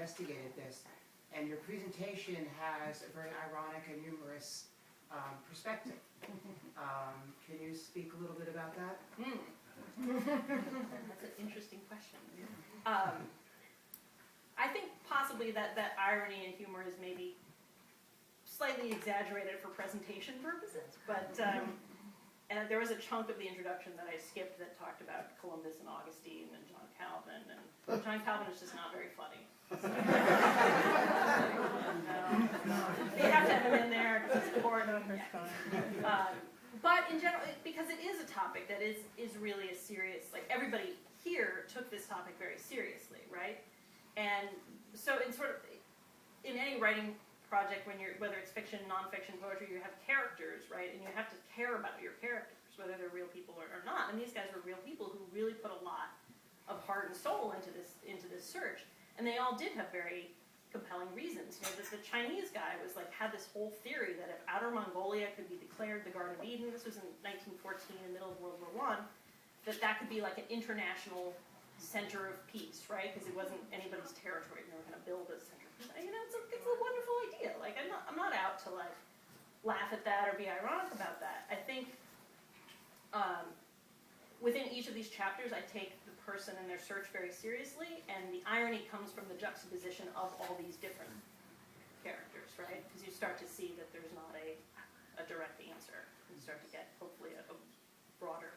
investigated this, and your presentation has a very ironic and humorous perspective. Can you speak a little bit about that? That's an interesting question. I think possibly that irony and humor is maybe slightly exaggerated for presentation purposes, but and there was a chunk of the introduction that I skipped that talked about Columbus and Augustine and John Calvin, and John Calvin is just not very funny. So, you have to have him in there because it's important. But in general, because it is a topic that is really a serious, like everybody here took this topic very seriously, right? And so in sort of, in any writing project, when you're, whether it's fiction, nonfiction, poetry, you have characters, right? And you have to care about your characters, whether they're real people or not. And these guys were real people who really put a lot of heart and soul into this search. And they all did have very compelling reasons. You know, the Chinese guy was like, had this whole theory that if Outer Mongolia could be declared the Garden of Eden, this was in 1914, in the middle of World War I, that could be like an international center of peace, right? Because it wasn't anybody's territory. They were going to build a center. You know, it's a wonderful idea. Like, I'm not out to like laugh at that or be ironic about that. I think within each of these chapters, I take the person and their search very seriously, and the irony comes from the juxtaposition of all these different characters, right? Because you start to see that there's not a direct answer. You start to get hopefully a broader